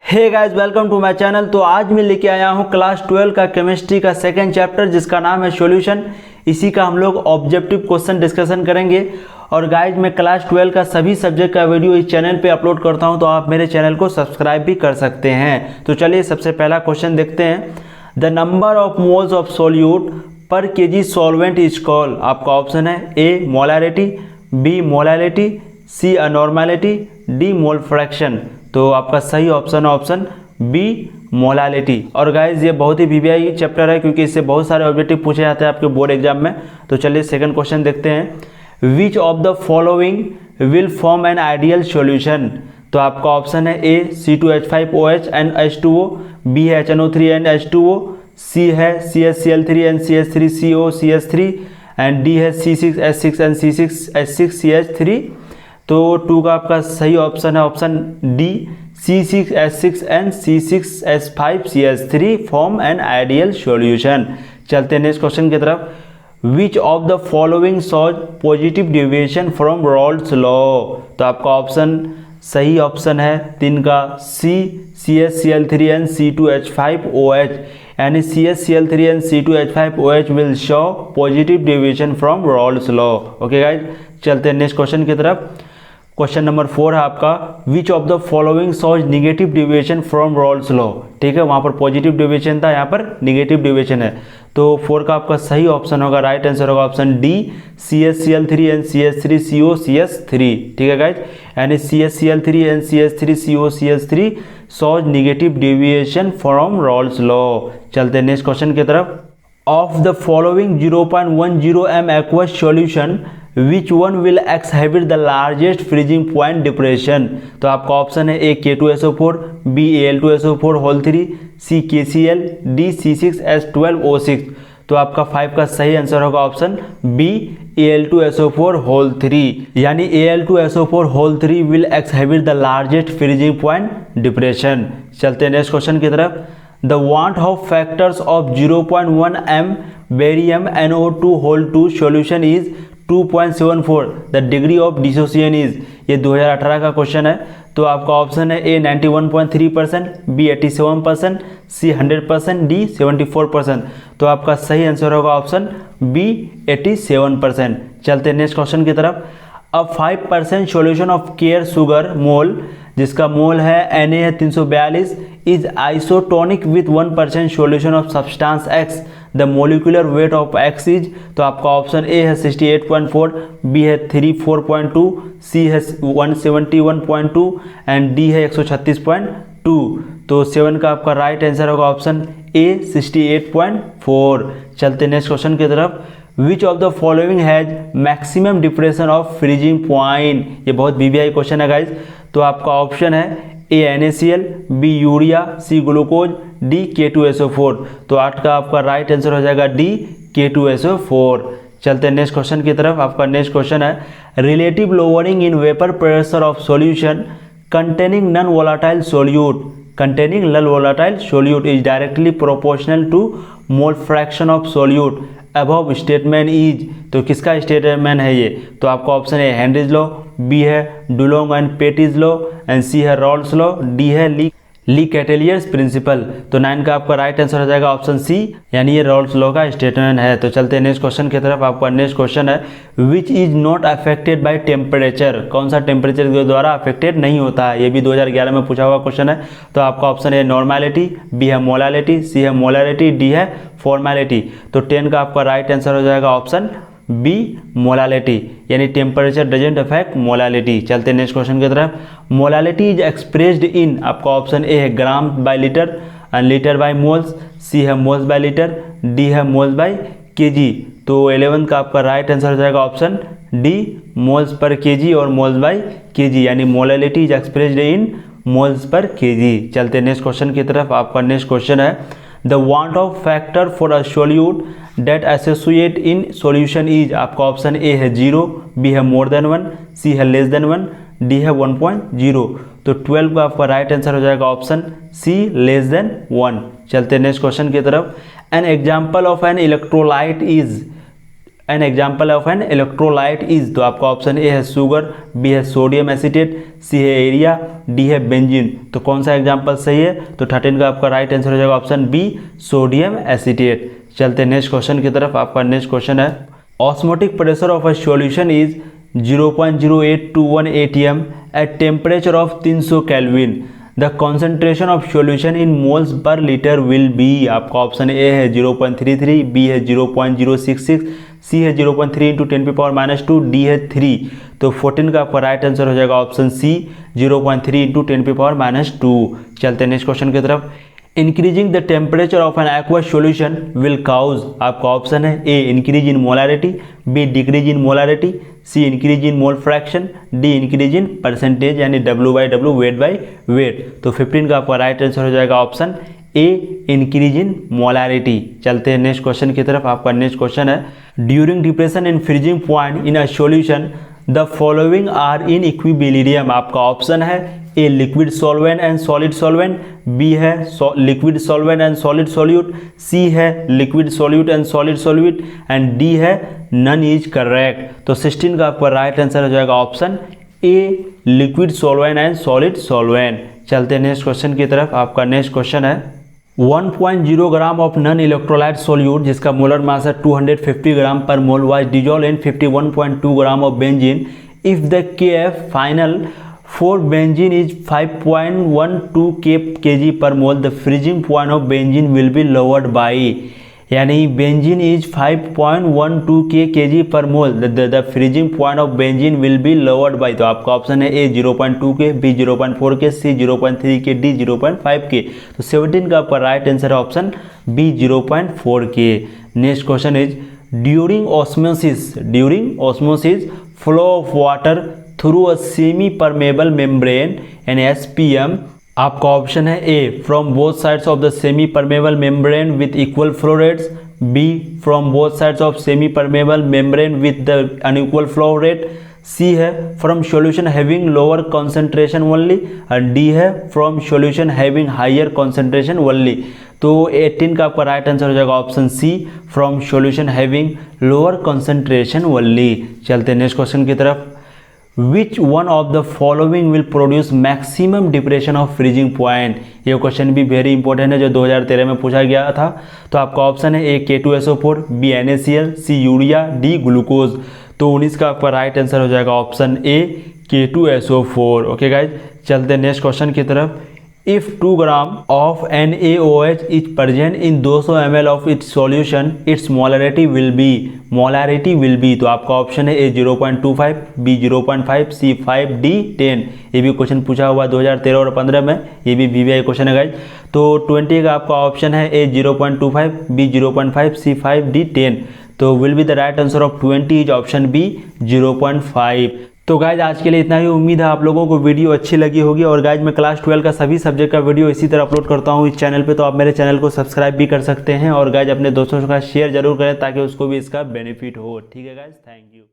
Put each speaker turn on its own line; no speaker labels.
Hey guys, welcome to my channel. तो आज मैं लेके आया हूँ क्लास 12 का केमिस्ट्री का सेकंड चैप्टर जिसका नाम है सॉल्यूशन। इसी का हम लोग ऑब्जेक्टिव क्वेश्चन डिस्कशन करेंगे। और गाइस, मैं क्लास 12 का सभी सब्जेक्ट का वीडियो इस चैनल पे अपलोड करता हूँ, तो आप मेरे चैनल को सब्सक्राइब भी कर सकते हैं। तो चलिए सबसे पहला क्वेश्चन देखते हैं। The number of moles of solute पर केजी सॉल्वेंट इज कॉल्ड। आपका ऑप्शन है ए मोलैरिटी, बी मोलैलिटी, सी अनॉर्मैलिटी, डी मोल फ्रैक्शन। तो आपका सही ऑप्शन है ऑप्शन बी मोलैलिटी। और गाइज ये बहुत ही वीवीआई चैप्टर है क्योंकि इससे बहुत सारे ऑब्जेक्टिव पूछे जाते हैं आपके बोर्ड एग्जाम में। तो चलिए सेकंड क्वेश्चन देखते हैं। Which of the following will form an ideal solution. तो आपका ऑप्शन है ए C2H5OH एंड H2O, बी है HNO3 एंड H2O, सी है CaCl3 and CH3CO CH3 and D है C6H6 एंड C6H6CH3। तो 2 का आपका सही ऑप्शन है option D C6H6 and C6H5CH3 form an ideal solution. चलते हैं नेक्स्ट क्वेश्चन की तरफ। Which of the following shows positive deviation from Raoult's law. तो आपका ऑप्शन सही ऑप्शन है 3 का सी CaCl3 एंड C2H5OH, यानी CaCl3 and C2H5OH will show positive deviation from Raoult's law. Okay guys, चलते हैं नेक्स्ट क्वेश्चन की तरफ। क्वेश्चन नंबर 4 है आपका। Which of the following shows negative deviation from Raoult's law. ठीक है, वहाँ पर पॉजिटिव डेविएशन था, यहाँ पर निगेटिव डेविएशन है। तो 4 का आपका सही ऑप्शन होगा, राइट आंसर होगा option D CaCl3 and CH3CO CH3। ठीक है गाइज, यानी CaCl3 and CH3CO CH3 shows negative deviation from Raoult's law. चलते हैं नेक्स्ट क्वेश्चन की तरफ। Of the following 0.10 m aqueous solution which one will exhibit the largest freezing point depression. तो आपका option है A K2SO4, B Al2SO4 whole 3, C KCl, D C6H12O6। तो आपका 5 का सही आंसर होगा ऑप्शन बी Al2SO4 होल 3, यानी Al2SO4 whole 3 will exhibit the largest freezing point depression. चलते हैं नेक्स्ट क्वेश्चन की तरफ। The van't Hoff factors of 0.1 m barium NO2 whole 2 solution is 2.74। The degree of dissociation is. ये 2018 का question है। तो आपका ऑप्शन है ए 91.3%, बी 87%, सी 100%, डी 74%। तो आपका सही आंसर होगा ऑप्शन बी 87%। चलते हैं नेक्स्ट क्वेश्चन की तरफ। अब 5% सॉल्यूशन ऑफ केयर शुगर मोल, जिसका मोल है Na है 342, is isotonic with 1% solution of substance X। The molecular weight of X is. तो आपका ऑप्शन ए है 68.4, बी है 34.2, सी है 171.2 एंड डी है 136.2। तो 7 का आपका राइट आंसर होगा ऑप्शन ए 68.4। चलते नेक्स्ट क्वेश्चन की तरफ। Which of the following has maximum depression of freezing point. ये बहुत वीवीआई क्वेश्चन है गाइज। तो आपका ऑप्शन है A NaCl, B urea, C glucose, D K2SO4। तो 8 का आपका राइट आंसर हो जाएगा डी K2SO4। चलते हैं नेक्स्ट क्वेश्चन की तरफ। आपका नेक्स्ट क्वेश्चन है relative lowering in vapour pressure of solution containing non volatile solute is directly proportional to mole fraction of solute above statement is. तो किसका स्टेटमेंट है ये। तो आपका ऑप्शन है हेनरीज लॉ, बी है Dulong and patties law and सी है Rawls law, D है ली कैटेलियर्स प्रिंसिपल। तो 9 का आपका राइट आंसर हो जाएगा ऑप्शन सी, यानी ये रॉल्स लॉ का स्टेटमेंट है। तो चलते हैं नेक्स्ट क्वेश्चन की तरफ। आपका नेक्स्ट क्वेश्चन है which is not affected by temperature. कौन सा टेम्परेचर के द्वारा अफेक्टेड नहीं होता है। ये भी 2011 में पूछा हुआ क्वेश्चन है। तो आपका ऑप्शन है नॉर्मैलिटी, बी है मोलैलिटी, सी है मोलैरिटी, डी है फॉर्मैलिटी। तो 10 का आपका राइट आंसर हो जाएगा ऑप्शन बी मोलैलिटी, यानी टेम्परेचर डजेंट अफेक्ट मोलैलिटी। चलते हैं नेक्स्ट क्वेश्चन की तरफ। Molality is expressed in. आपका ऑप्शन ए है gram by litre and litre by moles, C है मोल्स बाय लीटर, डी है मोल्स बाय केजी। तो 11 का आपका राइट आंसर हो जाएगा option D moles per KG और मोल्स बाय केजी, यानी molality is expressed in moles per KG. चलते हैं नेक्स्ट क्वेश्चन की तरफ। आपका नेक्स्ट क्वेश्चन है the van't Hoff factor for a solute that associate in solution is. आपका option A है 0, बी है मोर देन 1, सी है लेस देन 1, डी है 1.0। तो 12 का आपका राइट आंसर हो जाएगा ऑप्शन सी लेस देन 1। चलते हैं नेक्स्ट क्वेश्चन की तरफ। An example of an electrolyte is. An example of an electrolyte is, तो आपका ऑप्शन ए है शुगर, बी है सोडियम एसीटेट, सी है एरिया, डी है बेंजीन। तो कौन सा एग्जाम्पल सही है? तो 13 का आपका राइट आंसर हो जाएगा ऑप्शन बी सोडियम एसीटेट। चलते नेक्स्ट क्वेश्चन की तरफ। आपका नेक्स्ट क्वेश्चन है osmotic pressure of a solution is 0.0821 atm at temperature of 300 Kelvin. The concentration of solution in moles per liter will be, आपका option A है 0.33, B है 0.066, सी है 0.3 × 10⁻², D है 3। तो 14 का आपका राइट आंसर हो जाएगा ऑप्शन सी 0.3 × 10⁻²। चलते हैं नेक्स्ट क्वेश्चन की तरफ। Increasing the temperature of an aqueous solution will cause, आपका ऑप्शन है A increase in molarity, B decrease in molarity, C increase in mole fraction, D increase in percentage यानी W/W weight by weight. तो 15 का आपका right answer हो जाएगा option A increase in molarity. चलते हैं नेक्स्ट क्वेश्चन की तरफ। आपका नेक्स्ट क्वेश्चन है during depression in freezing point in a solution the following are in equilibrium. आपका ऑप्शन है A liquid solvent and solid solvent, B है liquid solvent and solid solute, C है liquid solute and solid solute and D है none is correct. तो 16 का आपका right answer हो जाएगा option A liquid solvent and solid solvent. चलते हैं नेक्स्ट क्वेश्चन की तरफ। आपका नेक्स्ट क्वेश्चन है 1.0 gram of non electrolyte solute जिसका मोलर मास है 250 gram per mole was dissolved in 51.2 gram of benzene if the KF final for benzene is 5.12 kg per mole the freezing point of benzene will be lowered by, यानी benzene is 5.12 kg per mole the freezing point of benzene will be lowered by. तो आपका option है ए 0.2 के, B 0.4 के, सी 0.3 के, D 0.5 के। तो 17 का आपका राइट आंसर है option B 0.4 K. Next question is during osmosis flow of water through a semi permeable membrane an SPM। आपका ऑप्शन है A from both sides of the semi permeable membrane with equal flow rates, B from both sides of semi permeable membrane with the unequal flow rate, C है from solution having lower concentration only और D है from solution having higher concentration only. तो 18 का आपका right answer हो जाएगा option C from solution having lower concentration only. चलते हैं नेक्स्ट क्वेश्चन की तरफ। Which one of the following will produce maximum depression of freezing point? ये क्वेश्चन भी वेरी इंपॉर्टेंट है जो 2013 में पूछा गया था। तो आपका ऑप्शन है A K2SO4, B NaCl, C urea, D glucose. तो 19 का आपका राइट आंसर हो जाएगा ऑप्शन ए K2SO4। ओके गाइज, चलते हैं नेक्स्ट क्वेश्चन की तरफ। If 2 gram of NaOH is present in 200 ml of its solution, its molarity will be। तो आपका ऑप्शन है ए 0.25, बी 0.5, सी 5, डी 10। ये भी क्वेश्चन पूछा हुआ 2013 और 15 में, ये भी VVI क्वेश्चन है गाइज। तो 20 का आपका ऑप्शन है ए 0.25, बी 0.5, सी 5, डी 10। तो will be the right answer of 20 is option B 0.5। तो गाइज आज के लिए इतना ही। उम्मीद है आप लोगों को वीडियो अच्छी लगी होगी। और गाइज मैं क्लास 12 का सभी सब्जेक्ट का वीडियो इसी तरह अपलोड करता हूँ इस चैनल पे, तो आप मेरे चैनल को सब्सक्राइब भी कर सकते हैं। और गाइज अपने दोस्तों के साथ शेयर जरूर करें ताकि उसको भी इसका बेनिफिट हो। ठीक है गाइज, थैंक यू।